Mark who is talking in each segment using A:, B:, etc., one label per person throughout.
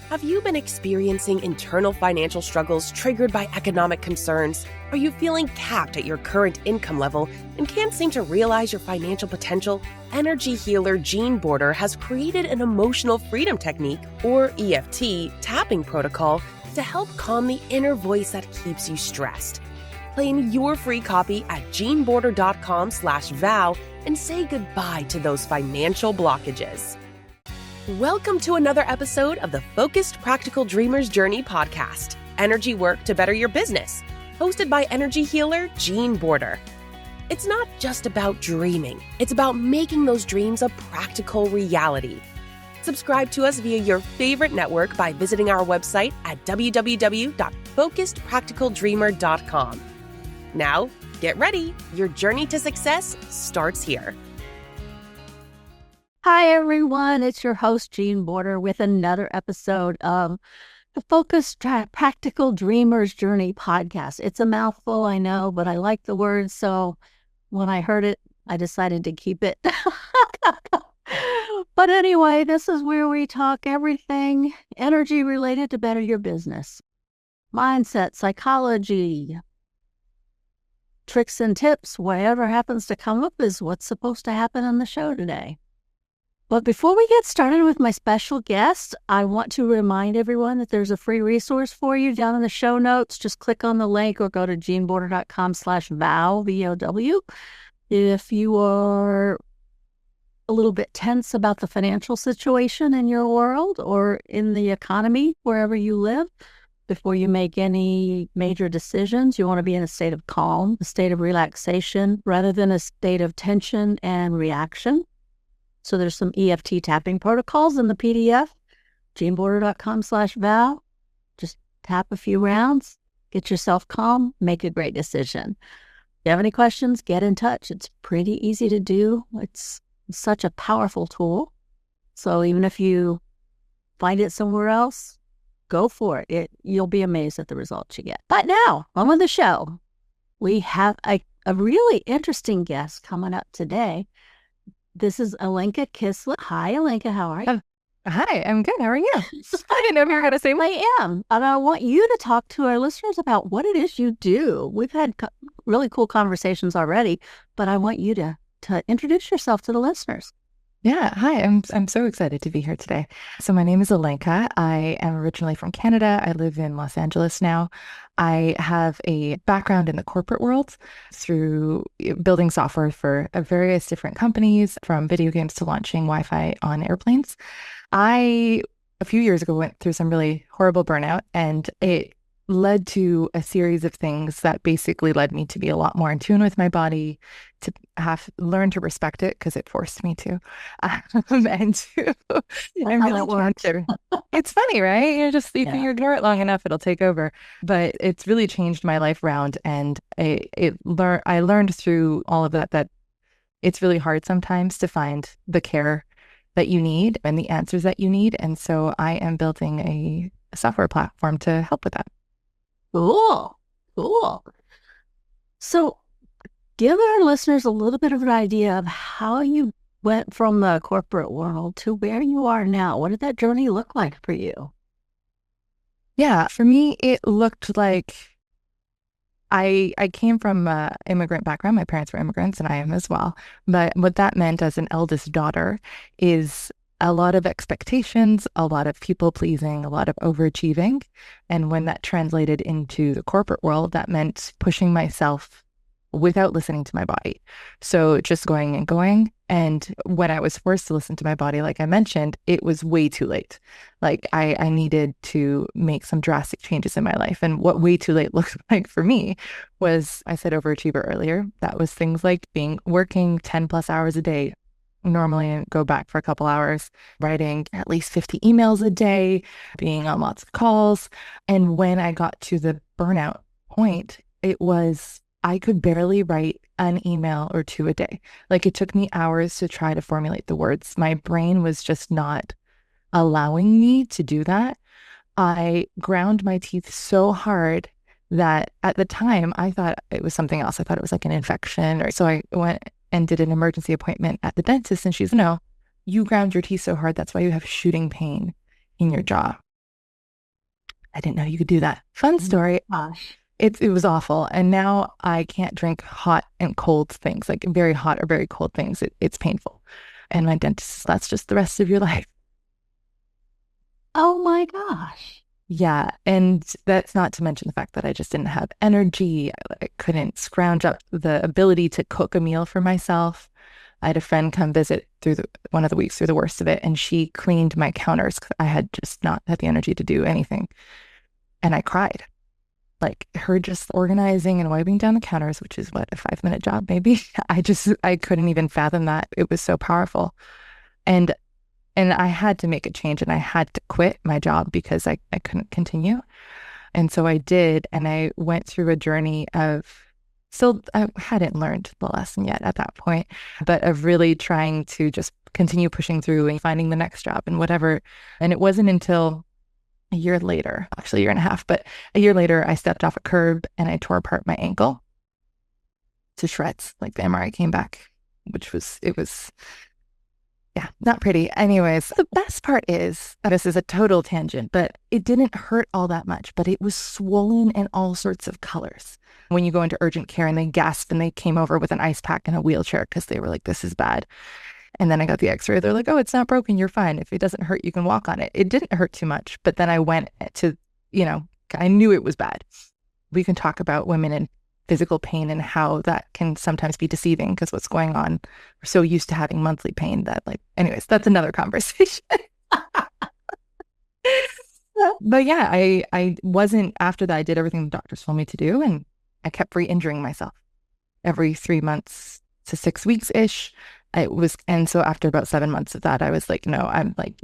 A: Have you been experiencing internal financial struggles triggered by economic concerns? Are you feeling capped at your current income level and can't seem to realize your financial potential? Energy healer Jean Border has created an emotional freedom technique, or EFT, tapping protocol to help calm the inner voice that keeps you stressed. Claim your free copy at jeanborder.com/vow and say goodbye to those financial blockages. Welcome to another episode of the Focused Practical Dreamer's Journey podcast, Energy Work to Better Your Business, hosted by energy healer Jean Border. It's not just about dreaming, it's about making those dreams a practical reality. Subscribe to us via your favorite network by visiting our website at www.focusedpracticaldreamer.com. Now, get ready. Your journey to success starts here.
B: Hi, everyone. It's your host, Jean Border, with another episode of the Focused Practical Dreamer's Journey podcast. It's a mouthful, I know, but I like the word. So when I heard it, I decided to keep it. But anyway, this is where we talk everything energy related to better your business. Mindset, psychology, tricks and tips, whatever happens to come up is what's supposed to happen on the show today. But before we get started with my special guest, I want to remind everyone that there's a free resource for you down in the show notes. Just click on the link or go to jeanborder.com/vow, V-O-W. If you are a little bit tense about the financial situation in your world or in the economy, wherever you live, before you make any major decisions, you want to be in a state of calm, a state of relaxation, rather than a state of tension and reaction. So there's some EFT tapping protocols in the PDF, jeanborder.com/vow. Just tap a few rounds, get yourself calm, make a great decision. If you have any questions, get in touch. It's pretty easy to do. It's such a powerful tool. So even if you find it somewhere else, go for it. You'll be amazed at the results you get. But now, on with the show. We have a really interesting guest coming up today. This is Alenka Kyslik. Hi, Alenka. How are you?
C: Hi, I'm good. How are you? I didn't know if you were going to say my
B: I am. And I want you to talk to our listeners about what it is you do. We've had really cool conversations already, but I want you to introduce yourself to the listeners.
C: Yeah. Hi, I'm so excited to be here today. So my name is Alenka. I am originally from Canada. I live in Los Angeles now. I have a background in the corporate world through building software for various different companies, from video games to launching Wi-Fi on airplanes. A few years ago, went through some really horrible burnout, and it led to a series of things that basically led me to be a lot more in tune with my body, to have learned to respect it because it forced me to, and to, I'm really trying to. It's funny, right? If you ignore it long enough, it'll take over. But it's really changed my life around, and I learned through all of that it's really hard sometimes to find the care that you need and the answers that you need. And so I am building a software platform to help with that.
B: Cool. So give our listeners a little bit of an idea of how you went from the corporate world to where you are now. What did that journey look like for you?
C: Yeah, for me, it looked like I came from an immigrant background. My parents were immigrants, and I am as well. But what that meant as an eldest daughter is a lot of expectations, a lot of people pleasing, a lot of overachieving. And when that translated into the corporate world, that meant pushing myself without listening to my body. So just going and going. And when I was forced to listen to my body, like I mentioned, it was way too late. Like I needed to make some drastic changes in my life. And what way too late looked like for me was, I said overachiever earlier. That was things like working 10 plus hours a day. Normally I go back for a couple hours, writing at least 50 emails a day, being on lots of calls. And when I got to the burnout point, it was, I could barely write an email or two a day. Like, it took me hours to try to formulate the words. My brain was just not allowing me to do that. I ground my teeth so hard that at the time I thought it was something else. I thought it was like an infection. So I went and did an emergency appointment at the dentist, and she's, no, you ground your teeth so hard, that's why you have shooting pain in your jaw. I didn't know you could do that. Fun story.
B: Gosh.
C: It was awful. And now I can't drink hot and cold things, like very hot or very cold things. It's painful. And my dentist says, that's just the rest of your life.
B: Oh my gosh.
C: Yeah. And that's not to mention the fact that I just didn't have energy. I couldn't scrounge up the ability to cook a meal for myself. I had a friend come visit through one of the weeks through the worst of it, and she cleaned my counters because I had just not had the energy to do anything. And I cried. Like her just organizing and wiping down the counters, which is what, a 5-minute job, maybe. I couldn't even fathom that. It was so powerful. And I had to make a change, and I had to quit my job because I couldn't continue. And so I did. And I went through a journey of, still, I hadn't learned the lesson yet at that point, but of really trying to just continue pushing through and finding the next job and whatever. And it wasn't until a year later, actually a year and a half, but a year later, I stepped off a curb and I tore apart my ankle to shreds. Like the MRI came back, yeah, not pretty. Anyways, the best part is, this is a total tangent, but it didn't hurt all that much, but it was swollen in all sorts of colors. When you go into urgent care and they gasped and they came over with an ice pack and a wheelchair because they were like, this is bad. And then I got the x-ray. They're like, oh, it's not broken. You're fine. If it doesn't hurt, you can walk on it. It didn't hurt too much. But then I went to, I knew it was bad. We can talk about women in physical pain and how that can sometimes be deceiving because what's going on, we're so used to having monthly pain that anyways, that's another conversation. But yeah, I wasn't, after that, I did everything the doctors told me to do, and I kept re-injuring myself every 3 months to 6 weeks-ish. And so after about 7 months of that, I was like, no, I'm like,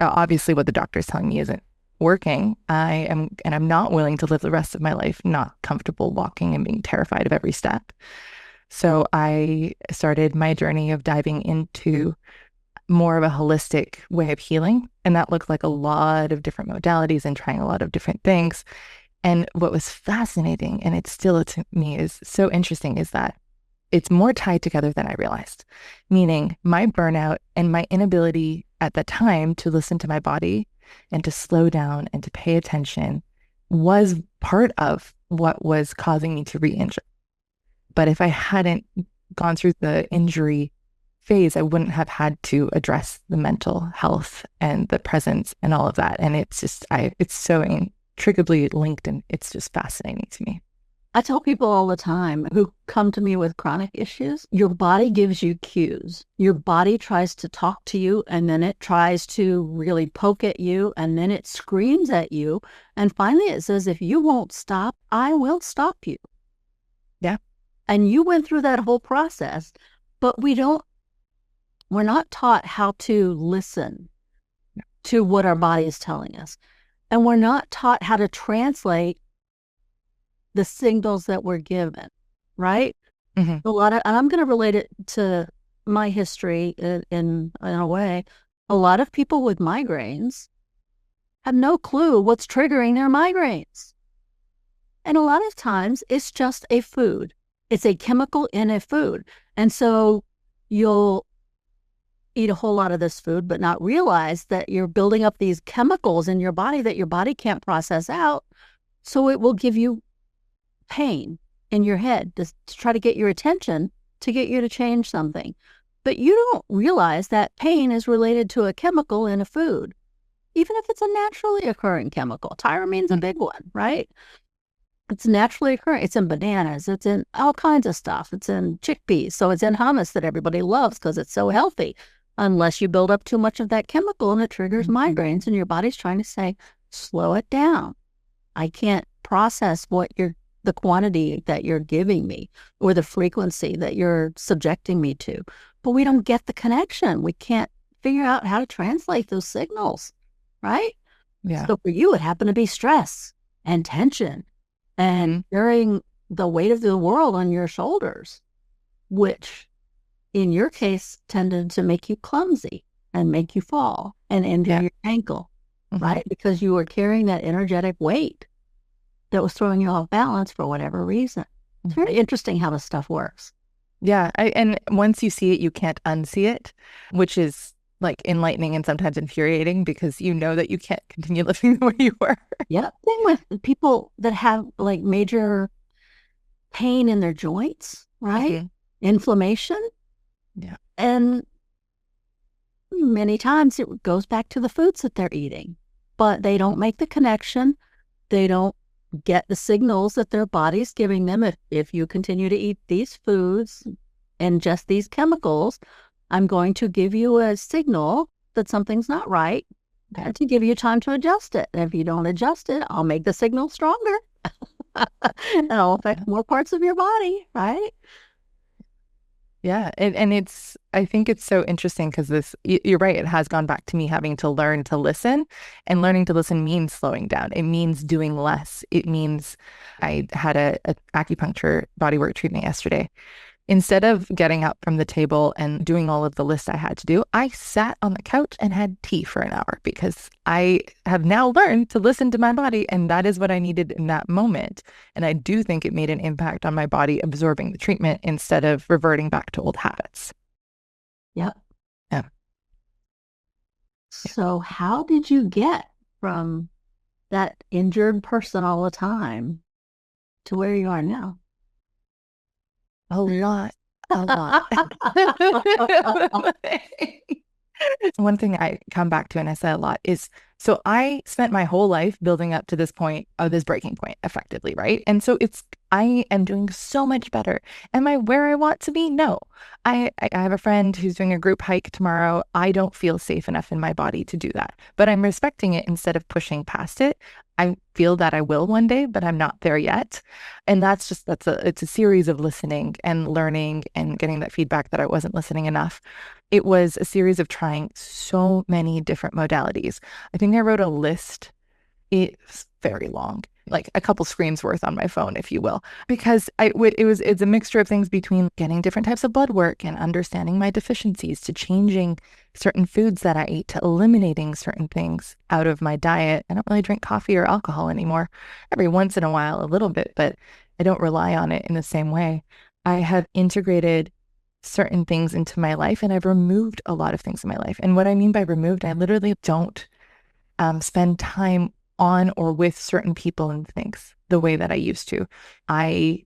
C: obviously what the doctor's telling me isn't working. I'm not willing to live the rest of my life not comfortable walking and being terrified of every step. So I started my journey of diving into more of a holistic way of healing. And that looked like a lot of different modalities and trying a lot of different things. And what was fascinating, and it's still to me is so interesting, is that it's more tied together than I realized. Meaning my burnout and my inability at the time to listen to my body and to slow down and to pay attention was part of what was causing me to re-injure. But if I hadn't gone through the injury phase, I wouldn't have had to address the mental health and the presence and all of that. And it's just, it's so intricately linked, and it's just fascinating to me.
B: I tell people all the time who come to me with chronic issues, your body gives you cues. Your body tries to talk to you, and then it tries to really poke at you, and then it screams at you. And finally it says, if you won't stop, I will stop you.
C: Yeah.
B: And you went through that whole process, but we're not taught how to listen to what our body is telling us. And we're not taught how to translate the signals that we're given, right?
C: Mm-hmm.
B: And I'm going to relate it to my history in a way. A lot of people with migraines have no clue what's triggering their migraines. And a lot of times it's just a food. It's a chemical in a food. And so you'll eat a whole lot of this food, but not realize that you're building up these chemicals in your body that your body can't process out. So it will give you pain in your head to try to get your attention, to get you to change something. But you don't realize that pain is related to a chemical in a food, even if it's a naturally occurring chemical. Tyramine's a big one, right? It's naturally occurring. It's in bananas. It's in all kinds of stuff. It's in chickpeas. So it's in hummus that everybody loves because it's so healthy. Unless you build up too much of that chemical and it triggers migraines, and your body's trying to say, slow it down. I can't process the quantity that you're giving me or the frequency that you're subjecting me to. But we don't get the connection. We can't figure out how to translate those signals, right?
C: Yeah.
B: So for you, it happened to be stress and tension and carrying the weight of the world on your shoulders, which in your case tended to make you clumsy and make you fall and injure your ankle, right? Because you were carrying that energetic weight that was throwing you off balance for whatever reason. It's very interesting how this stuff works.
C: Yeah. And once you see it, you can't unsee it, which is like enlightening and sometimes infuriating because you know that you can't continue living the way you were.
B: Yeah. Thing with people that have like major pain in their joints, right? Inflammation.
C: Yeah.
B: And many times it goes back to the foods that they're eating, but they don't make the connection. They don't get the signals that their body's giving them. If you continue to eat these foods and just these chemicals, I'm going to give you a signal that something's not right and to give you time to adjust it. And if you don't adjust it, I'll make the signal stronger and I'll affect more parts of your body, right?
C: Yeah. And I think it's so interesting because you're right. It has gone back to me having to learn to listen, and learning to listen means slowing down. It means doing less. It means I had a acupuncture bodywork treatment yesterday. Instead of getting up from the table and doing all of the list I had to do, I sat on the couch and had tea for an hour because I have now learned to listen to my body, and that is what I needed in that moment. And I do think it made an impact on my body absorbing the treatment instead of reverting back to old habits.
B: Yep.
C: Yeah.
B: So how did you get from that injured person all the time to where you are now?
C: A lot. One thing I come back to and I say a lot is, so I spent my whole life building up to this point of this breaking point effectively, right? And so I am doing so much better. Am I where I want to be? No. I have a friend who's doing a group hike tomorrow. I don't feel safe enough in my body to do that, but I'm respecting it instead of pushing past it. I feel that I will one day, but I'm not there yet. And it's a series of listening and learning and getting that feedback that I wasn't listening enough. It was a series of trying so many different modalities. I think I wrote a list. It's very long, like a couple screens worth on my phone, if you will, because it's a mixture of things between getting different types of blood work and understanding my deficiencies, to changing certain foods that I ate, to eliminating certain things out of my diet. I don't really drink coffee or alcohol anymore. Every once in a while, a little bit, but I don't rely on it in the same way. I have integrated certain things into my life, and I've removed a lot of things in my life. And what I mean by removed, I literally don't spend time on or with certain people and things the way that I used to. I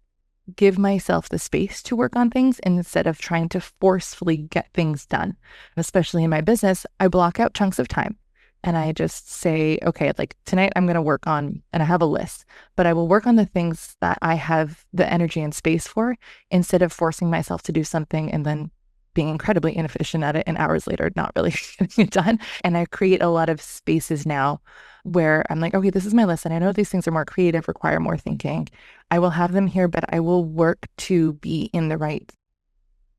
C: give myself the space to work on things instead of trying to forcefully get things done. Especially in my business, I block out chunks of time and I just say, okay, like tonight I'm going to work on, and I have a list, but I will work on the things that I have the energy and space for, instead of forcing myself to do something and then being incredibly inefficient at it and hours later not really getting it done. And I create a lot of spaces now where I'm like, okay, this is my list, and I know these things are more creative, require more thinking. I will have them here, but I will work to be in the right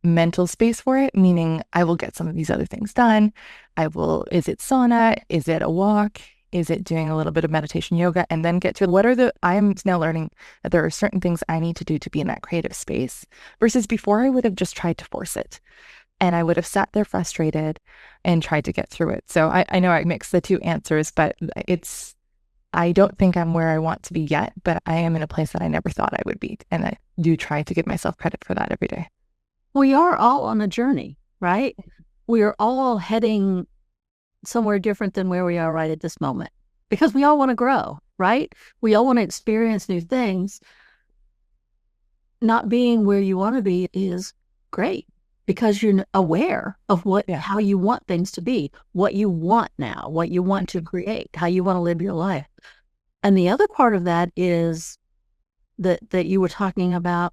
C: mental space for it, meaning I will get some of these other things done. Is it sauna? Is it a walk? Is it doing a little bit of meditation, yoga, and then get to I am now learning that there are certain things I need to do to be in that creative space, versus before I would have just tried to force it. And I would have sat there frustrated and tried to get through it. So I know I mixed the two answers, but I don't think I'm where I want to be yet, but I am in a place that I never thought I would be. And I do try to give myself credit for that every day.
B: We are all on a journey, right? We are all heading somewhere different than where we are right at this moment, because we all want to grow, right? We all want to experience new things. Not being where you want to be is great, because you're aware of how you want things to be, what you want now, what you want to create, how you want to live your life. And the other part of that is that you were talking about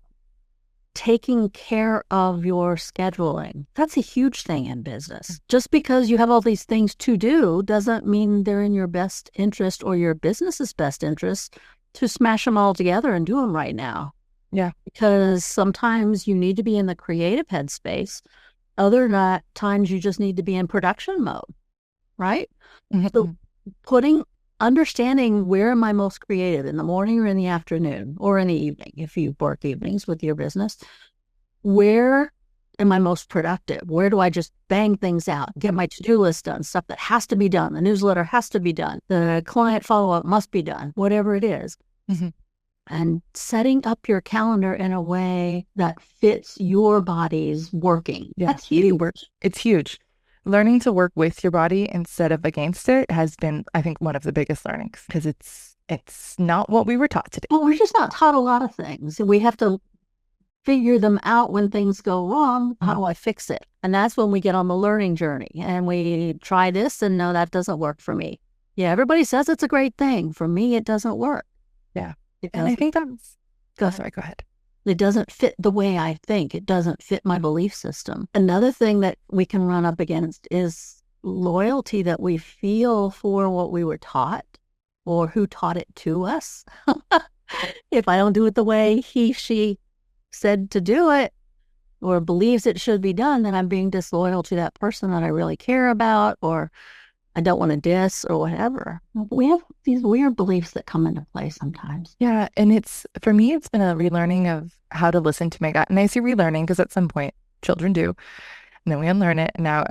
B: taking care of your scheduling. That's a huge thing in business. Just because you have all these things to do doesn't mean they're in your best interest or your business's best interest to smash them all together and do them right now.
C: Yeah.
B: Because sometimes you need to be in the creative headspace. Other times you just need to be in production mode, right? Mm-hmm. So understanding where am I most creative, in the morning or in the afternoon or in the evening, if you work evenings with your business, where am I most productive? Where do I just bang things out, get my to-do list done, stuff that has to be done, the newsletter has to be done, the client follow-up must be done, whatever it is. Mm-hmm. And setting up your calendar in a way that fits your body's working.
C: Yeah.
B: That's huge.
C: It's huge. learning to work with your body instead of against it has been, I think, one of the biggest learnings, because it's not what we were taught to do.
B: Well, we're just not taught a lot of things. We have to figure them out when things go wrong. How do I fix it? And that's when we get on the learning journey and we try this and no, that doesn't work for me. Yeah, everybody says it's a great thing. For me, it doesn't work.
C: Yeah. And I think that's... Go ahead.
B: It doesn't fit the way I think. It doesn't fit my belief system. Another thing that we can run up against is loyalty that we feel for what we were taught or who taught it to us. If I don't do it the way she said to do it or believes it should be done, then I'm being disloyal to that person that I really care about, or I don't want to diss or whatever. We have these weird beliefs that come into play sometimes.
C: Yeah. And for me, it's been a relearning of how to listen to my gut. And I say relearning because at some point children do, and then we unlearn it. And now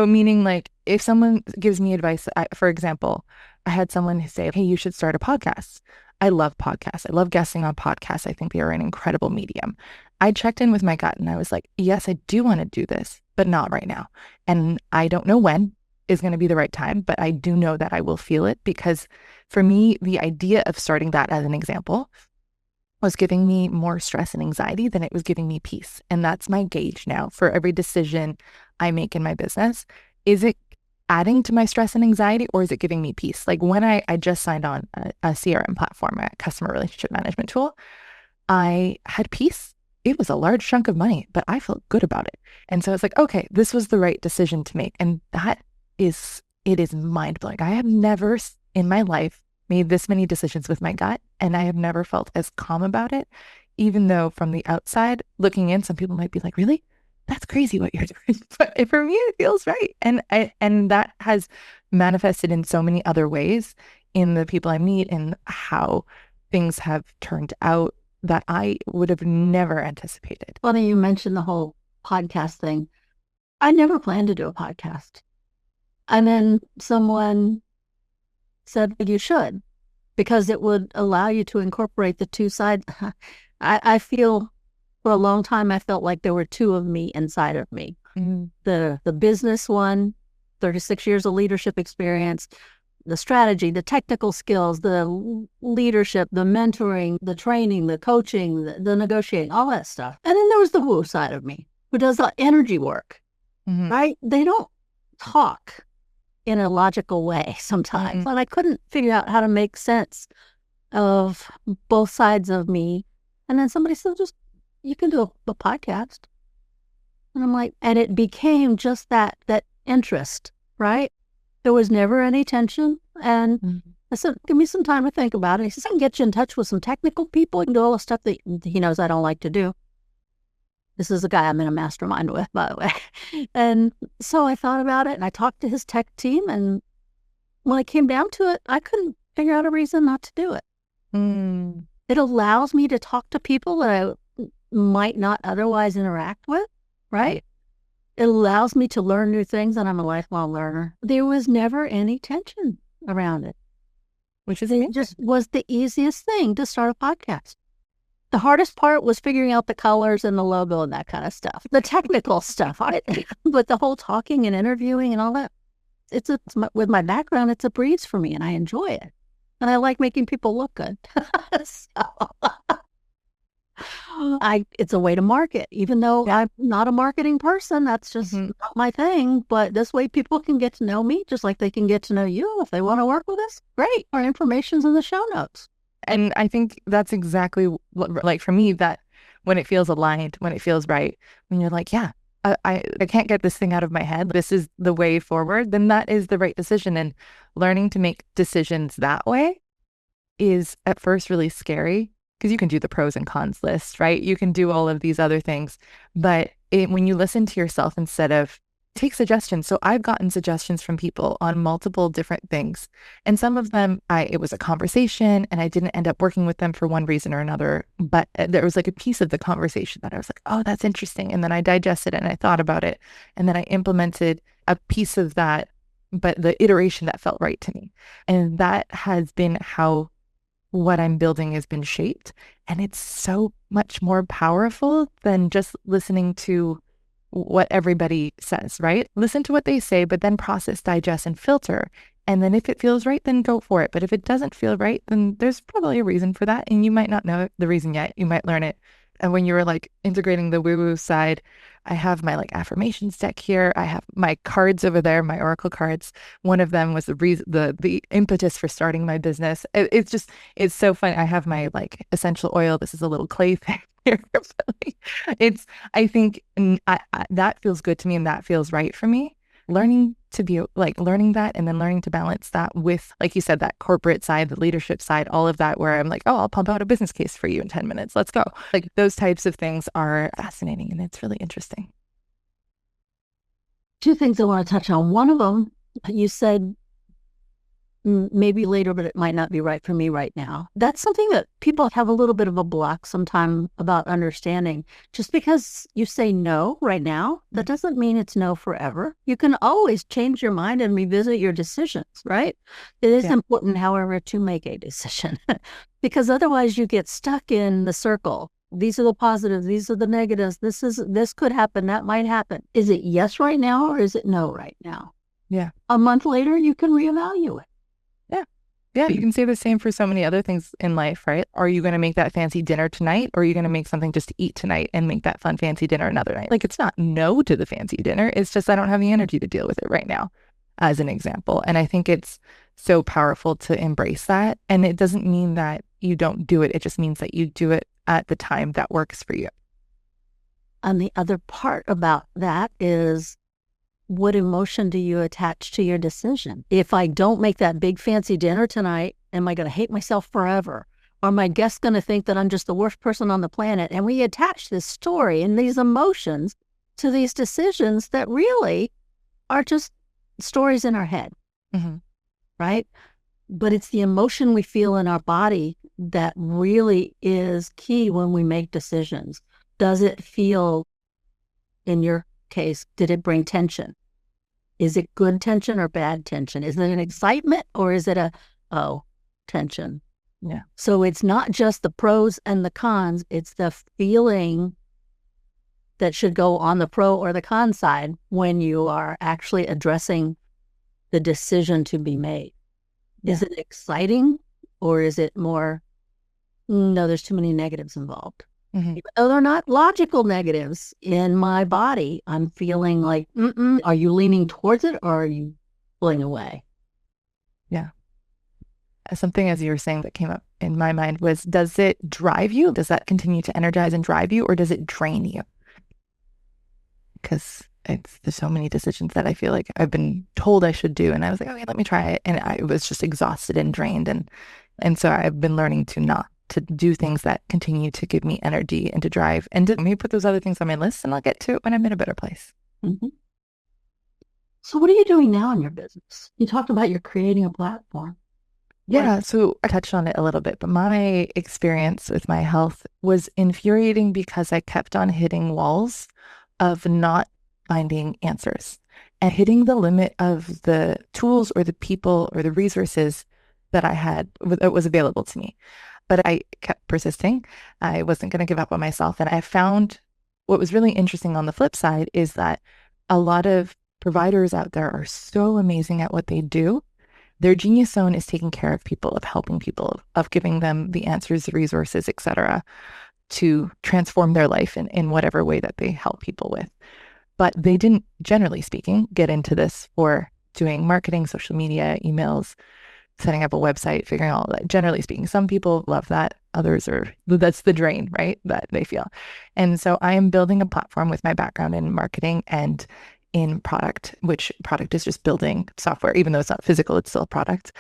C: meaning like if someone gives me advice, for example, I had someone say, hey, you should start a podcast. I love podcasts. I love guesting on podcasts. I think they are an incredible medium. I checked in with my gut and I was like, yes, I do want to do this, but not right now. And I don't know when is going to be the right time, but I do know that I will feel it, because for me, the idea of starting that as an example was giving me more stress and anxiety than it was giving me peace. And that's my gauge now for every decision I make in my business. Is it adding to my stress and anxiety, or is it giving me peace? Like when I just signed on a CRM platform, a customer relationship management tool, I had peace. It was a large chunk of money, but I felt good about it. And so it's like, okay, this was the right decision to make. And it is mind blowing. I have never in my life made this many decisions with my gut, and I have never felt as calm about it, even though from the outside looking in, some people might be like, really? That's crazy what you're doing. But for me, it feels right. And that has manifested in so many other ways in the people I meet and how things have turned out that I would have never anticipated.
B: Funny you mentioned the whole podcast thing. I never planned to do a podcast. And then someone said, you should, because it would allow you to incorporate the two sides. I feel for a long time, I felt like there were two of me inside of me. Mm-hmm. The business one, 36 years of leadership experience, the strategy, the technical skills, the leadership, the mentoring, the training, the coaching, the negotiating, all that stuff. And then there was the woo side of me who does the energy work, right? They don't talk in a logical way sometimes. And I couldn't figure out how to make sense of both sides of me. And then somebody said, you can do a podcast. And I'm like, and it became just that interest, right? There was never any tension. And I said, give me some time to think about it. He says, I can get you in touch with some technical people. You can do all the stuff that he knows I don't like to do. This is a guy I'm in a mastermind with, by the way. And so I thought about it and I talked to his tech team. And when it came down to it, I couldn't figure out a reason not to do it. It allows me to talk to people that I might not otherwise interact with, right? It allows me to learn new things, and I'm a lifelong learner. There was never any tension around it,
C: which is
B: it just was the easiest thing to start a podcast. The hardest part was figuring out the colors and the logo and that kind of stuff, the technical stuff. But the whole talking and interviewing and all that, with my background, it's a breeze for me, and I enjoy it. And I like making people look good. It's a way to market, even though I'm not a marketing person. That's just not my thing. But this way people can get to know me just like they can get to know you. If they want to work with us, great. Our information's in the show notes.
C: And I think that's exactly what, like for me, that when it feels aligned, when it feels right, when you're like, yeah, I can't get this thing out of my head. This is the way forward. Then that is the right decision. And learning to make decisions that way is at first really scary, because you can do the pros and cons list, right? You can do all of these other things. But when you listen to yourself instead of take suggestions. So I've gotten suggestions from people on multiple different things. And some of them, it was a conversation and I didn't end up working with them for one reason or another. But there was like a piece of the conversation that I was like, oh, that's interesting. And then I digested it and I thought about it. And then I implemented a piece of that, but the iteration that felt right to me. And that has been how what I'm building has been shaped. And it's so much more powerful than just listening to what everybody says, right? Listen to what they say, but then process, digest, and filter. And then if it feels right, then go for it. But if it doesn't feel right, then there's probably a reason for that. And you might not know the reason yet. You might learn it. And when you were like integrating the woo-woo side, I have my like affirmations deck here. I have my cards over there, my oracle cards. One of them was the reason, the impetus for starting my business. It's so fun. I have my like essential oil. This is a little clay thing here. It's, I think that feels good to me and that feels right for me. Learning to be like learning that and then learning to balance that with, like you said, that corporate side, the leadership side, all of that, where I'm like, oh, I'll pump out a business case for you in 10 minutes. Let's go. Like those types of things are fascinating and it's really interesting.
B: Two things I want to touch on. One of them, you said maybe later, but it might not be right for me right now. That's something that people have a little bit of a block sometime about understanding. Just because you say no right now, that doesn't mean it's no forever. You can always change your mind and revisit your decisions, right? It is important, however, to make a decision because otherwise you get stuck in the circle. These are the positives. These are the negatives. This could happen. That might happen. Is it yes right now or is it no right now?
C: Yeah.
B: A month later, you can reevaluate.
C: Yeah, you can say the same for so many other things in life, right? Are you going to make that fancy dinner tonight or are you going to make something just to eat tonight and make that fun fancy dinner another night? Like it's not no to the fancy dinner. It's just I don't have the energy to deal with it right now, as an example. And I think it's so powerful to embrace that. And it doesn't mean that you don't do it. It just means that you do it at the time that works for you.
B: And the other part about that is, what emotion do you attach to your decision? If I don't make that big fancy dinner tonight, am I going to hate myself forever? Or my guests going to think that I'm just the worst person on the planet? And we attach this story and these emotions to these decisions that really are just stories in our head, right? But it's the emotion we feel in our body that really is key when we make decisions. Does it feel, in your case, did it bring tension? Is it good tension or bad tension? Is it an excitement or is it tension?
C: Yeah.
B: So it's not just the pros and the cons, it's the feeling that should go on the pro or the con side when you are actually addressing the decision to be made. Yeah. Is it exciting or is it more, no, there's too many negatives involved? Even though they're not logical negatives in my body, I'm feeling like, are you leaning towards it or are you pulling away?
C: Yeah. Something, as you were saying, that came up in my mind was, does it drive you? Does that continue to energize and drive you, or does it drain you? Because there's so many decisions that I feel like I've been told I should do. And I was like, okay, let me try it. And I was just exhausted and drained. And so I've been learning to do things that continue to give me energy and to drive and to maybe put those other things on my list, and I'll get to it when I'm in a better place.
B: So what are you doing now in your business? You talked about you're creating a platform.
C: Yeah, so I touched on it a little bit, but my experience with my health was infuriating because I kept on hitting walls of not finding answers and hitting the limit of the tools or the people or the resources that I had that was available to me. But I kept persisting. I wasn't going to give up on myself. And I found what was really interesting on the flip side is that a lot of providers out there are so amazing at what they do. Their genius zone is taking care of people, of helping people, of giving them the answers, the resources, et cetera, to transform their life in whatever way that they help people with. But they didn't, generally speaking, get into this for doing marketing, social media, emails, setting up a website, figuring all that. Generally speaking, some people love that. Others that's the drain, right? That they feel. And so I am building a platform with my background in marketing and in product, which product is just building software. Even though it's not physical, it's still a product.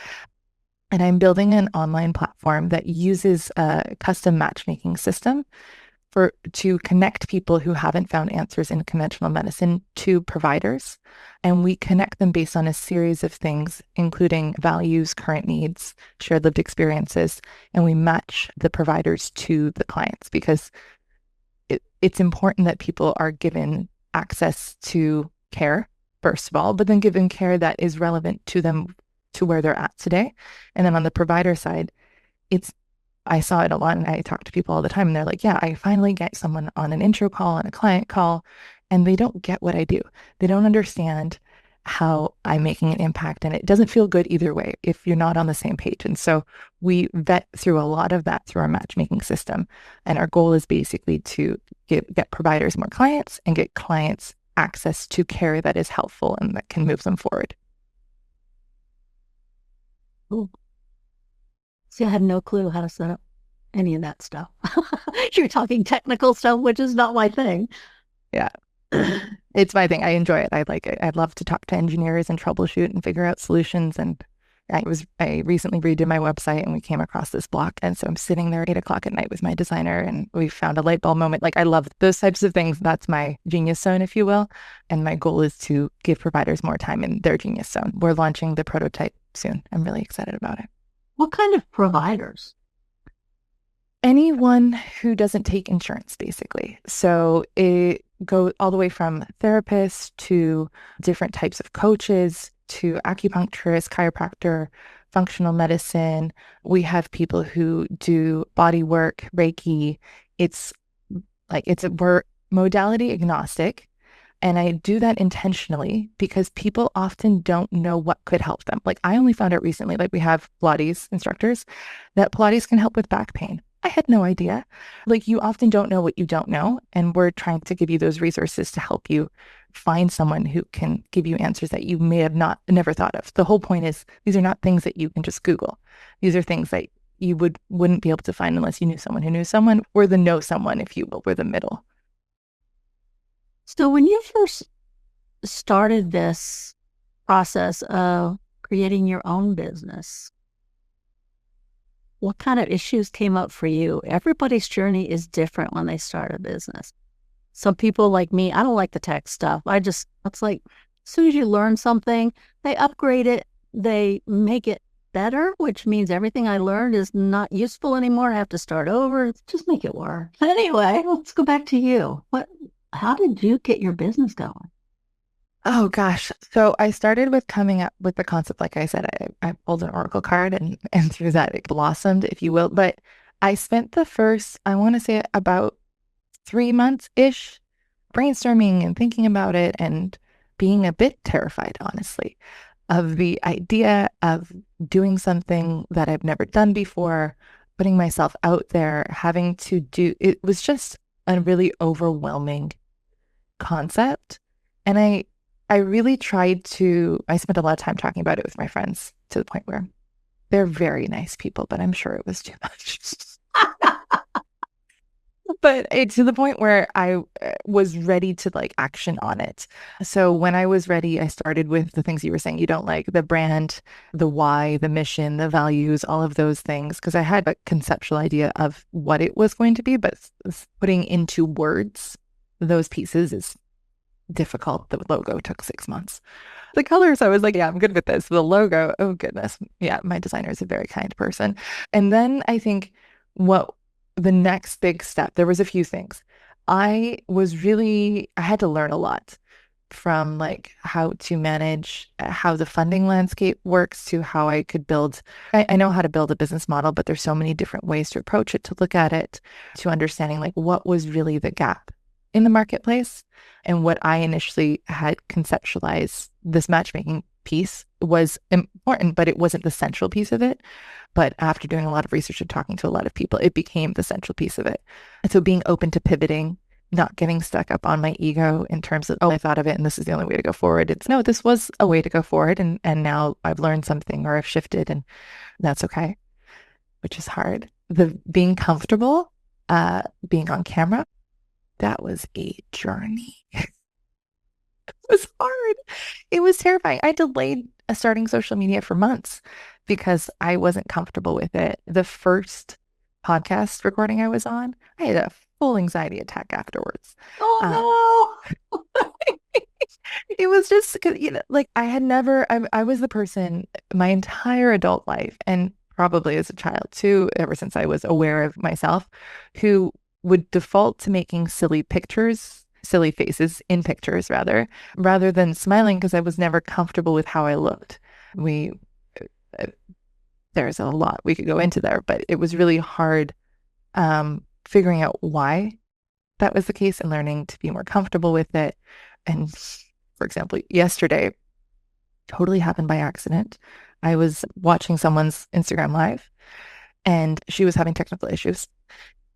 C: And I'm building an online platform that uses a custom matchmaking system to connect people who haven't found answers in conventional medicine to providers. And we connect them based on a series of things, including values, current needs, shared lived experiences. And we match the providers to the clients because it's important that people are given access to care, first of all, but then given care that is relevant to them, to where they're at today. And then on the provider side, I saw it a lot and I talk to people all the time and they're like, yeah, I finally get someone on an intro call and a client call and they don't get what I do. They don't understand how I'm making an impact, and it doesn't feel good either way if you're not on the same page. And so we vet through a lot of that through our matchmaking system. And our goal is basically to get providers more clients and get clients access to care that is helpful and that can move them forward.
B: Cool. See, I had no clue how to set up any of that stuff. You're talking technical stuff, which is not my thing.
C: Yeah. It's my thing. I enjoy it. I like it. I love to talk to engineers and troubleshoot and figure out solutions. And I recently redid my website and we came across this block. And so I'm sitting there at 8 o'clock at night with my designer and we found a light bulb moment. Like I love those types of things. That's my genius zone, if you will. And my goal is to give providers more time in their genius zone. We're launching the prototype soon. I'm really excited about it.
B: What kind of providers?
C: Anyone who doesn't take insurance, basically. So it goes all the way from therapists to different types of coaches to acupuncturist, chiropractor, functional medicine. We have people who do body work, Reiki. We're modality agnostic. And I do that intentionally because people often don't know what could help them. Like I only found out recently, like we have Pilates instructors, that Pilates can help with back pain. I had no idea. Like you often don't know what you don't know. And we're trying to give you those resources to help you find someone who can give you answers that you may have never thought of. The whole point is these are not things that you can just Google. These are things that you wouldn't be able to find unless you knew someone who knew someone, or the know someone, if you will. We're the middle.
B: So when you first started this process of creating your own business, what kind of issues came up for you? Everybody's journey is different when they start a business. Some people like me, I don't like the tech stuff. It's like, as soon as you learn something, they upgrade it, they make it better, which means everything I learned is not useful anymore. I have to start over. Just make it work. Anyway, let's go back to you. How did you get your business going?
C: Oh gosh. So I started with coming up with the concept. Like I said, I pulled an oracle card and through that it blossomed, if you will. But I spent the first, I want to say about 3 months-ish brainstorming and thinking about it and being a bit terrified, honestly, of the idea of doing something that I've never done before, putting myself out there, having to do, it was just a really overwhelming concept. And I really tried to, I spent a lot of time talking about it with my friends to the point where they're very nice people, but I'm sure it was too much. But to the point where I was ready to like action on it. So when I was ready, I started with the things you were saying you don't like, the brand, the why, the mission, the values, all of those things, because I had a conceptual idea of what it was going to be, but putting into words those pieces is difficult. The logo took 6 months. The colors, I was like, yeah, I'm good with this. The logo, oh goodness. Yeah, my designer is a very kind person. And then I think what the next big step, there was a few things. I had to learn a lot, from like how to manage how the funding landscape works to how I could build. I know how to build a business model, but there's so many different ways to approach it, to look at it, to understanding like what was really the gap in the marketplace. And what I initially had conceptualized, this matchmaking piece was important, but it wasn't the central piece of it. But after doing a lot of research and talking to a lot of people, it became the central piece of it. And so being open to pivoting, not getting stuck up on my ego in terms of, oh, I thought of it and this is the only way to go forward. It's no, this was a way to go forward. And now I've learned something or I've shifted, and that's okay, which is hard. The being comfortable, being on camera, that was a journey. It was hard. It was terrifying. I delayed starting social media for months because I wasn't comfortable with it. The first podcast recording I was on, I had a full anxiety attack afterwards.
B: Oh
C: no. It was just, like I was the person my entire adult life, and probably as a child too, ever since I was aware of myself, who would default to making silly faces in pictures rather than smiling, because I was never comfortable with how I looked. There's a lot we could go into there, but it was really hard figuring out why that was the case and learning to be more comfortable with it. And for example, yesterday totally happened by accident. I was watching someone's Instagram live and she was having technical issues.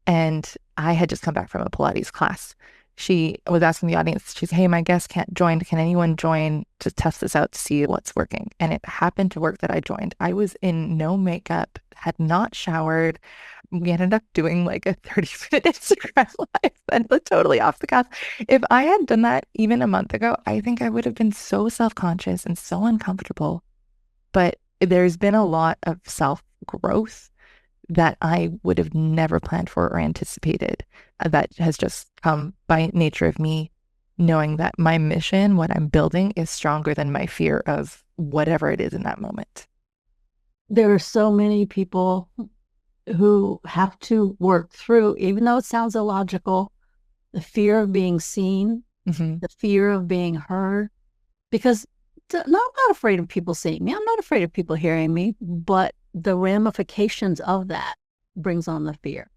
C: And I had just come back from a Pilates class. She was asking the audience, she's, hey, my guest can't join. Can anyone join to test this out to see what's working? And it happened to work that I joined. I was in no makeup, had not showered. We ended up doing like a 30-minute Instagram live and totally off the cuff. If I had done that even a month ago, I think I would have been so self-conscious and so uncomfortable. But there's been a lot of self-growth that I would have never planned for or anticipated. That has just come by nature of me knowing that my mission, what I'm building, is stronger than my fear of whatever it is in that moment.
B: There are so many people who have to work through, even though it sounds illogical, the fear of being seen, the fear of being heard, because I'm not afraid of people seeing me. I'm not afraid of people hearing me, but the ramifications of that brings on the fear.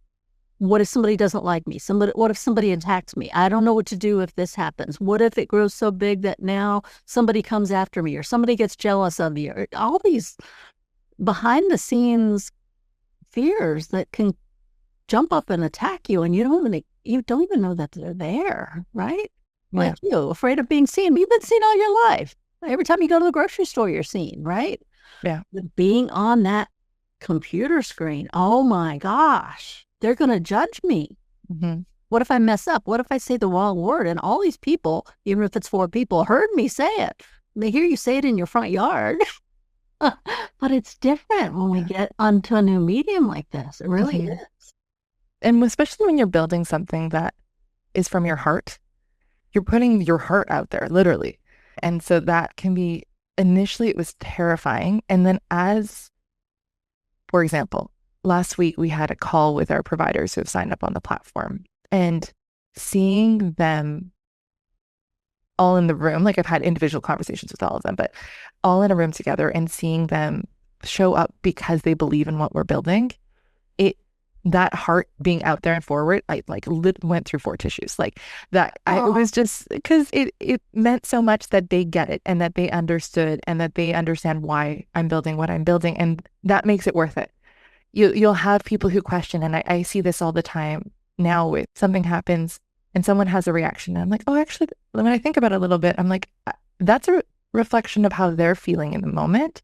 B: What if somebody doesn't like me? What if somebody attacks me? I don't know what to do if this happens. What if it grows so big that now somebody comes after me or somebody gets jealous of me? Or all these behind the scenes fears that can jump up and attack you, and you don't even know that they're there, right?
C: Yeah.
B: Like you, afraid of being seen. You've been seen all your life. Every time you go to the grocery store, you're seen, right?
C: Yeah.
B: But being on that computer screen, oh my gosh, they're going to judge me. What if I mess up? What if I say the wrong word? And all these people, even if it's 4 people, heard me say it. They hear you say it in your front yard. But it's different when we get onto a new medium like this. It really is.
C: And especially when you're building something that is from your heart, you're putting your heart out there, literally. And so that can be, initially it was terrifying. And then for example, last week we had a call with our providers who have signed up on the platform, and seeing them all in the room, like I've had individual conversations with all of them, but all in a room together and seeing them show up because they believe in what we're building, that heart being out there and forward, I went through 4 tissues like that. It was just because it meant so much that they get it and that they understood and that they understand why I'm building what I'm building. And that makes it worth it. You'll have people who question, and I see this all the time now with something happens and someone has a reaction. And I'm like, oh, actually, when I think about it a little bit, I'm like, that's a reflection of how they're feeling in the moment.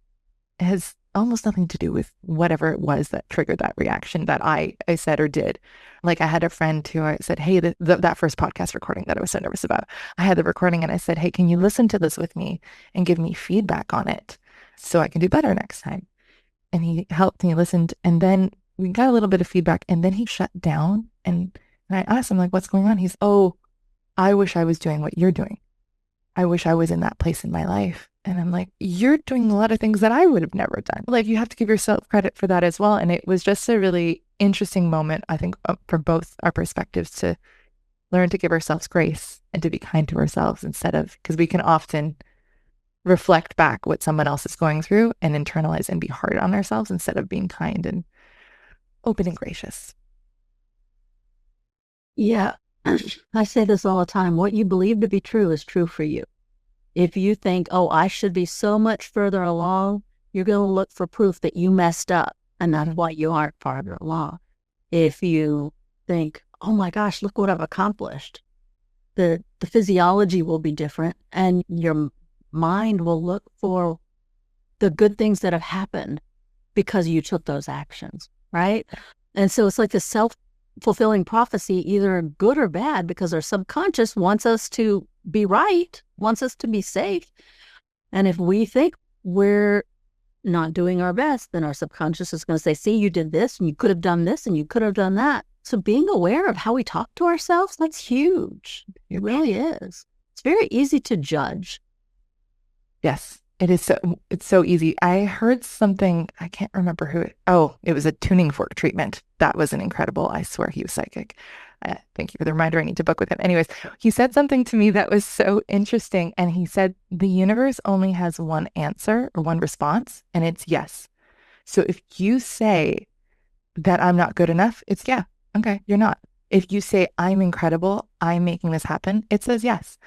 C: It has almost nothing to do with whatever it was that triggered that reaction that I said or did. Like I had a friend who I said, hey, that first podcast recording that I was so nervous about, I had the recording and I said, hey, can you listen to this with me and give me feedback on it so I can do better next time? And he helped and he listened, and then we got a little bit of feedback, and then he shut down and I asked him, like, what's going on? He's, oh, I wish I was doing what you're doing. I wish I was in that place in my life. And I'm like, you're doing a lot of things that I would have never done. Like, you have to give yourself credit for that as well. And it was just a really interesting moment, I think, for both our perspectives, to learn to give ourselves grace and to be kind to ourselves instead of, because we can often reflect back what someone else is going through and internalize and be hard on ourselves instead of being kind and open and gracious.
B: Yeah. I say this all the time. What you believe to be true is true for you. If you think, oh, I should be so much further along, you're going to look for proof that you messed up, and that's why you aren't farther along. If you think, oh my gosh, look what I've accomplished, the physiology will be different, and your mind will look for the good things that have happened because you took those actions, right? And so it's like the self-fulfilling prophecy, either good or bad, because our subconscious wants us to be right, wants us to be safe. And if we think we're not doing our best, then our subconscious is going to say, see, you did this and you could have done this and you could have done that. So being aware of how we talk to ourselves, that's huge. It really is. It's very easy to judge.
C: Yes, it is. It's so easy. I heard something, I can't remember who it was a tuning fork treatment. That was an incredible, I swear he was psychic. Thank you for the reminder. I need to book with him. Anyways, he said something to me that was so interesting. And he said, the universe only has one answer or one response, and it's yes. So if you say that I'm not good enough, it's yeah, okay, you're not. If you say, I'm incredible, I'm making this happen, it says yes.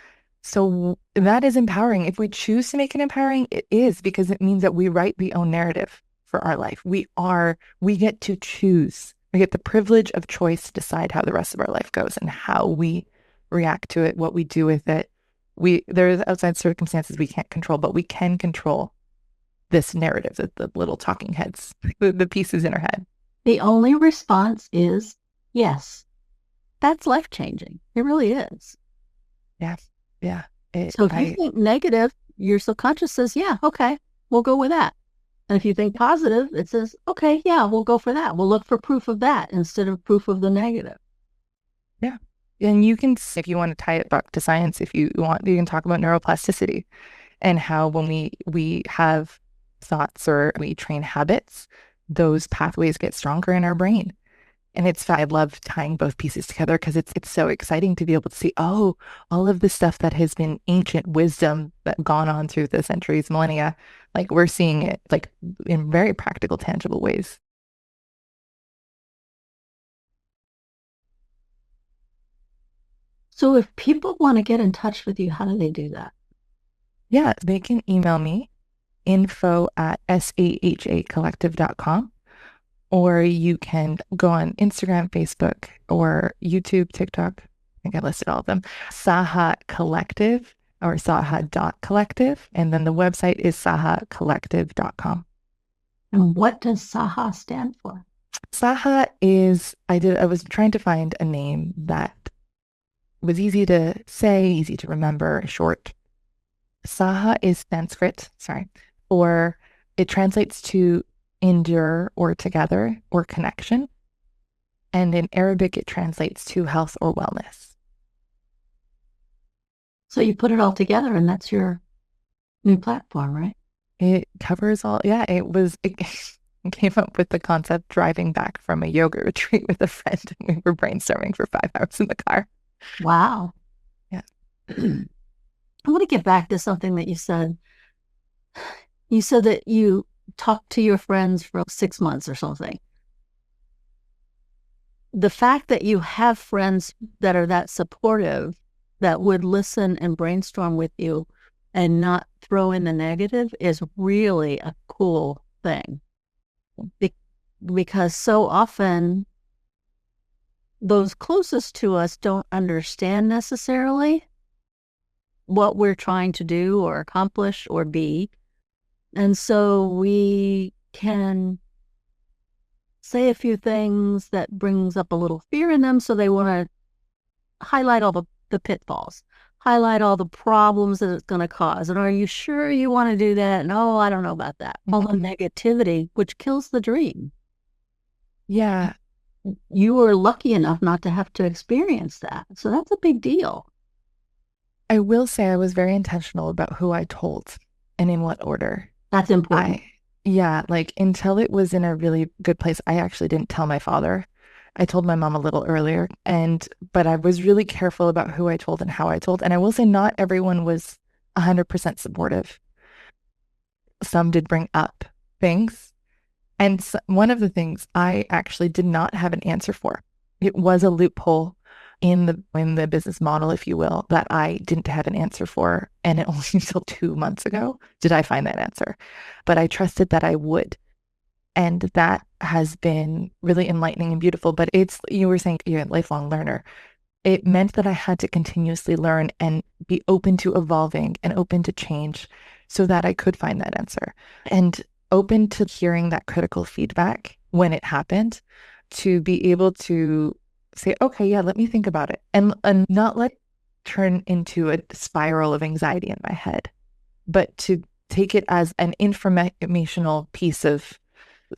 C: So that is empowering. If we choose to make it empowering, it is, because it means that we write the own narrative for our life. We get to choose. We get the privilege of choice to decide how the rest of our life goes and how we react to it, what we do with it. There's outside circumstances we can't control, but we can control this narrative, that the little talking heads, the pieces in our head.
B: The only response is yes. That's life-changing. It really is.
C: Yeah. Yeah.
B: So if you think negative, your subconscious says, yeah, okay, we'll go with that. And if you think positive, it says, okay, yeah, we'll go for that. We'll look for proof of that instead of proof of the negative.
C: Yeah. And you can, if you want to tie it back to science, if you want, you can talk about neuroplasticity and how when we have thoughts or we train habits, those pathways get stronger in our brain. And I love tying both pieces together because it's so exciting to be able to see, oh, all of the stuff that has been ancient wisdom that gone on through the centuries, millennia, like we're seeing it like in very practical, tangible ways.
B: So if people want to get in touch with you, how do they do that?
C: Yeah, they can email me, info@sahacollective.com. Or you can go on Instagram, Facebook, or YouTube, TikTok. I think I listed all of them. Saha Collective or saha.collective. And then the website is sahacollective.com.
B: And what does Saha stand for?
C: Saha is, I was trying to find a name that was easy to say, easy to remember, short. Saha is Sanskrit, or it translates to endure or together or connection. And in Arabic, it translates to health or wellness.
B: So you put it all together and that's your new platform, right?
C: It covers all. Yeah, it came up with the concept driving back from a yoga retreat with a friend. And we were brainstorming for 5 hours in the car.
B: Wow.
C: Yeah.
B: I want to get back to something that you said. You said that you talk to your friends for 6 months or something. The fact that you have friends that are that supportive, that would listen and brainstorm with you and not throw in the negative is really a cool thing. Because so often those closest to us don't understand necessarily what we're trying to do or accomplish or be. And so we can say a few things that brings up a little fear in them. So they want to highlight all the pitfalls, highlight all the problems that it's going to cause. And are you sure you want to do that? No, I don't know about that. All the negativity, which kills the dream.
C: Yeah.
B: You were lucky enough not to have to experience that. So that's a big deal.
C: I will say I was very intentional about who I told and in what order.
B: That's important.
C: Like until it was in a really good place, I actually didn't tell my father. I told my mom a little earlier, but I was really careful about who I told and how I told. And I will say not everyone was 100% supportive. Some did bring up things. And one of the things I actually did not have an answer for. It was a loophole in the business model, if you will, that I didn't have an answer for. And it only until 2 months ago did I find that answer. But I trusted that I would. And that has been really enlightening and beautiful. But you were saying you're a lifelong learner. It meant that I had to continuously learn and be open to evolving and open to change so that I could find that answer. And open to hearing that critical feedback when it happened, to be able to say, okay, yeah, let me think about it, and not let it turn into a spiral of anxiety in my head, but to take it as an informational piece of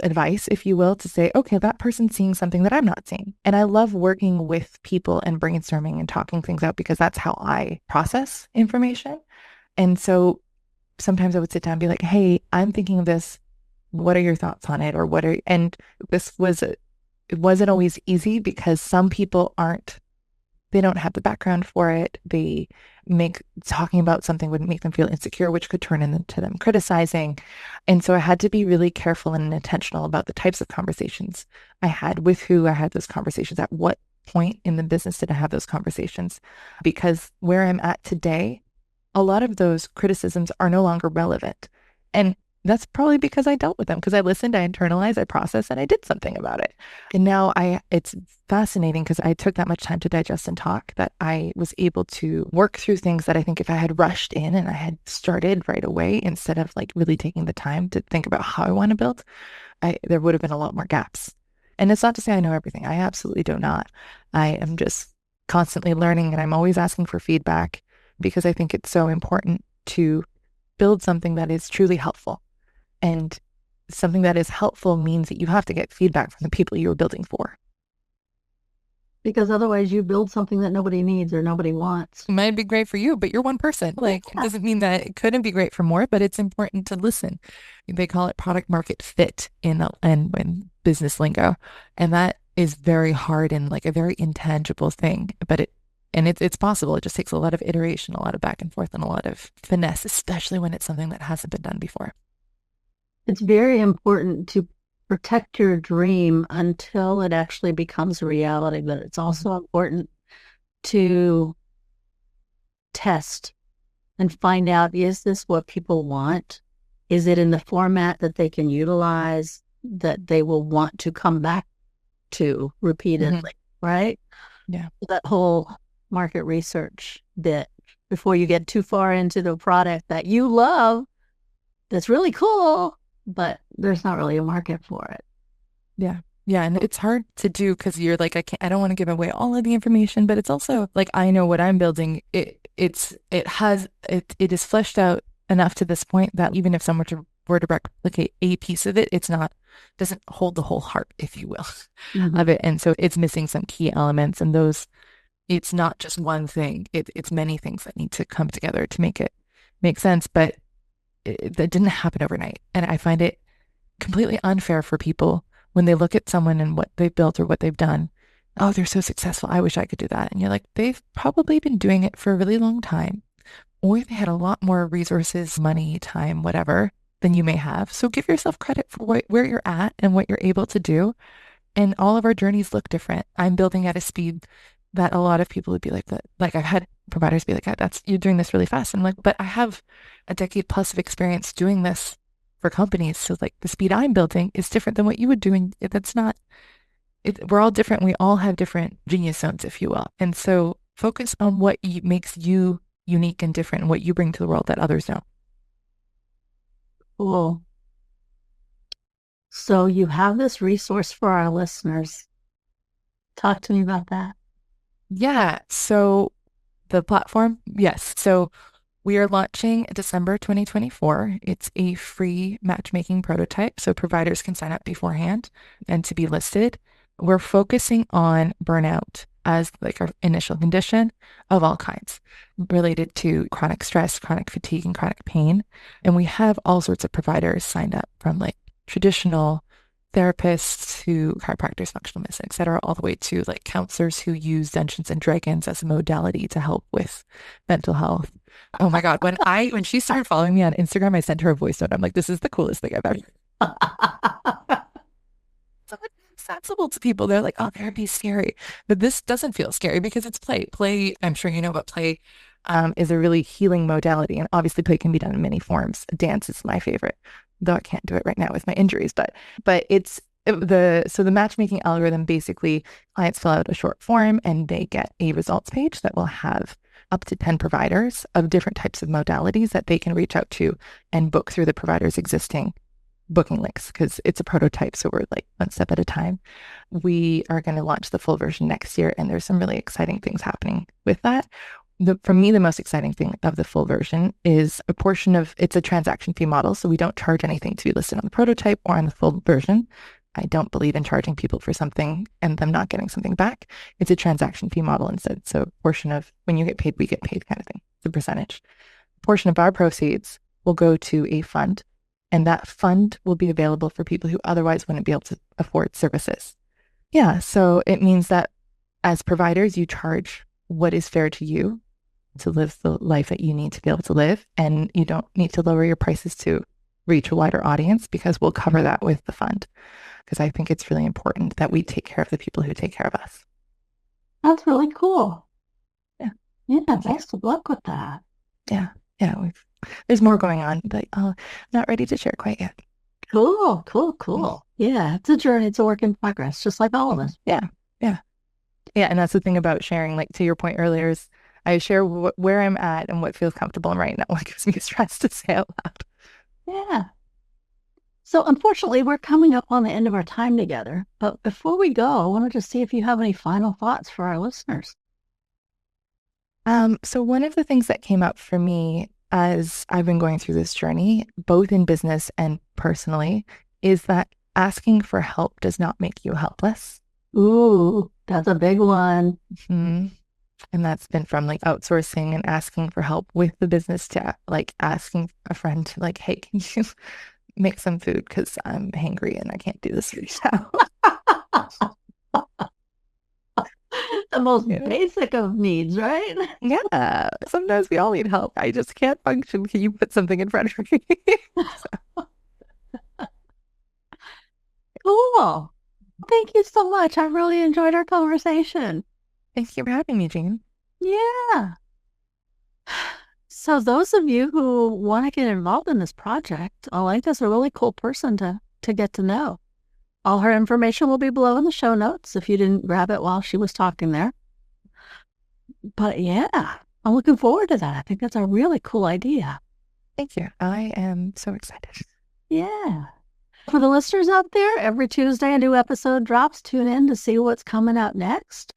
C: advice, if you will, to say, okay, that person's seeing something that I'm not seeing. And I love working with people and brainstorming and talking things out because that's how I process information. And so sometimes I would sit down and be like, hey, I'm thinking of this. What are your thoughts on it? Or and it wasn't always easy because some people they don't have the background for it. Talking about something would make them feel insecure, which could turn into them criticizing. And so I had to be really careful and intentional about the types of conversations I had, with who I had those conversations at, what point in the business did I have those conversations? Because where I'm at today, a lot of those criticisms are no longer relevant. And that's probably because I dealt with them, because I listened, I internalized, I processed, and I did something about it. And now it's fascinating because I took that much time to digest and talk that I was able to work through things that I think if I had rushed in and I had started right away, instead of like really taking the time to think about how I want to build, there would have been a lot more gaps. And it's not to say I know everything. I absolutely do not. I am just constantly learning, and I'm always asking for feedback because I think it's so important to build something that is truly helpful. And something that is helpful means that you have to get feedback from the people you are building for.
B: Because otherwise you build something that nobody needs or nobody wants.
C: It might be great for you, but you're one person. Like, it doesn't mean that it couldn't be great for more, but it's important to listen. They call it product market fit in business lingo. And that is very hard and like a very intangible thing, but it's possible. It just takes a lot of iteration, a lot of back and forth, and a lot of finesse, especially when it's something that hasn't been done before.
B: It's very important to protect your dream until it actually becomes a reality, but it's also important to test and find out, is this what people want? Is it in the format that they can utilize, that they will want to come back to repeatedly, right?
C: Yeah.
B: That whole market research bit before you get too far into the product that you love, that's really cool, but there's not really a market for it.
C: Yeah. Yeah. And it's hard to do because you're like, I don't want to give away all of the information, but it's also like, I know what I'm building. It is fleshed out enough to this point that even if someone were to replicate a piece of it, doesn't hold the whole heart, if you will, of it. And so it's missing some key elements, and it's not just one thing. It's many things that need to come together to make it make sense. But that didn't happen overnight. And I find it completely unfair for people when they look at someone and what they've built or what they've done. Oh, they're so successful. I wish I could do that. And you're like, they've probably been doing it for a really long time, or they had a lot more resources, money, time, whatever, than you may have. So give yourself credit for where you're at and what you're able to do. And all of our journeys look different. I'm building at a speed that a lot of people would be like that. Like, I've had providers be like, you're doing this really fast. And I'm like, but I have a decade plus of experience doing this for companies. So like the speed I'm building is different than what you would do. And we're all different. We all have different genius zones, if you will. And so focus on what makes you unique and different and what you bring to the world that others don't.
B: Cool. So you have this resource for our listeners. Talk to me about that.
C: Yeah. So the platform, yes. So we are launching December 2024. It's a free matchmaking prototype, so providers can sign up beforehand and to be listed. We're focusing on burnout as like our initial condition of all kinds related to chronic stress, chronic fatigue, and chronic pain. And we have all sorts of providers signed up, from like traditional therapists to chiropractors, functional medicine, et cetera, all the way to like counselors who use Dungeons and Dragons as a modality to help with mental health. Oh my God. When she started following me on Instagram, I sent her a voice note. I'm like, this is the coolest thing I've ever. So it's accessible to people. They're like, oh, therapy's scary. But this doesn't feel scary because it's play. Play, I'm sure you know, but play is a really healing modality. And obviously play can be done in many forms. Dance is my favorite, though I can't do it right now with my injuries. But the matchmaking algorithm, basically clients fill out a short form and they get a results page that will have up to 10 providers of different types of modalities that they can reach out to and book through the provider's existing booking links, because it's a prototype. So we're like one step at a time. We are going to launch the full version next year, and there's some really exciting things happening with that. For me, the most exciting thing of the full version is it's a transaction fee model. So we don't charge anything to be listed on the prototype or on the full version. I don't believe in charging people for something and them not getting something back. It's a transaction fee model instead. So a portion of when you get paid, we get paid kind of thing. It's a percentage. A portion of our proceeds will go to a fund, and that fund will be available for people who otherwise wouldn't be able to afford services. Yeah. So it means that as providers, you charge what is fair to you to live the life that you need to be able to live. And you don't need to lower your prices to reach a wider audience, because we'll cover that with the fund. Because I think it's really important that we take care of the people who take care of us.
B: That's really cool.
C: Yeah.
B: Yeah, best of luck with that.
C: Yeah. There's more going on, but not ready to share quite yet.
B: Cool. Yeah, it's a journey. It's a work in progress, just like all of us.
C: Yeah. And that's the thing about sharing, like to your point earlier, is I share where I'm at and what feels comfortable right now. What gives me stress to say out loud.
B: Yeah. So unfortunately, we're coming up on the end of our time together. But before we go, I wanted to see if you have any final thoughts for our listeners.
C: So one of the things that came up for me as I've been going through this journey, both in business and personally, is that asking for help does not make you helpless.
B: Ooh, that's a big one.
C: Mm-hmm. And that's been from like outsourcing and asking for help with the business to like asking a friend to like, hey, can you make some food because I'm hangry and I can't do this right now.
B: The most basic of needs, right?
C: Yeah. Sometimes we all need help. I just can't function. Can you put something in front of me?
B: Cool. Thank you so much. I really enjoyed our conversation.
C: Thank you for having me, Jean.
B: Yeah. So those of you who want to get involved in this project, Alenka's a really cool person to get to know. All her information will be below in the show notes if you didn't grab it while she was talking there. But yeah, I'm looking forward to that. I think that's a really cool idea.
C: Thank you. I am so excited.
B: Yeah. For the listeners out there, every Tuesday a new episode drops. Tune in to see what's coming out next.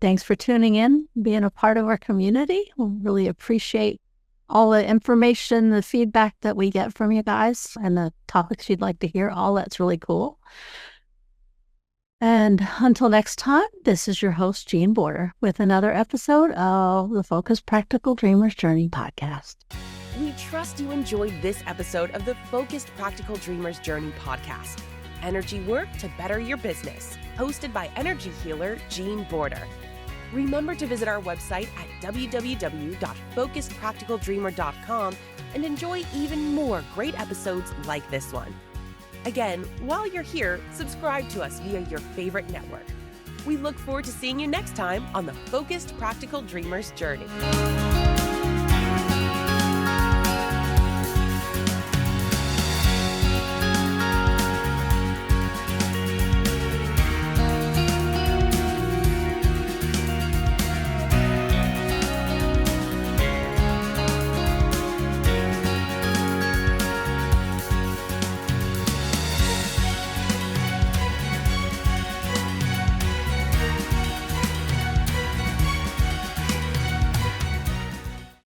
B: Thanks for tuning in, being a part of our community. We really appreciate all the information, the feedback that we get from you guys, and the topics you'd like to hear. All that's really cool. And until next time, this is your host, Jean Border, with another episode of the Focused Practical Dreamers Journey podcast.
A: We trust you enjoyed this episode of the Focused Practical Dreamers Journey podcast. Energy work to better your business, hosted by energy healer Jean Border. Remember to visit our website at www.focusedpracticaldreamer.com and enjoy even more great episodes like this one. Again, while you're here, subscribe to us via your favorite network. We look forward to seeing you next time on the Focused Practical Dreamers Journey.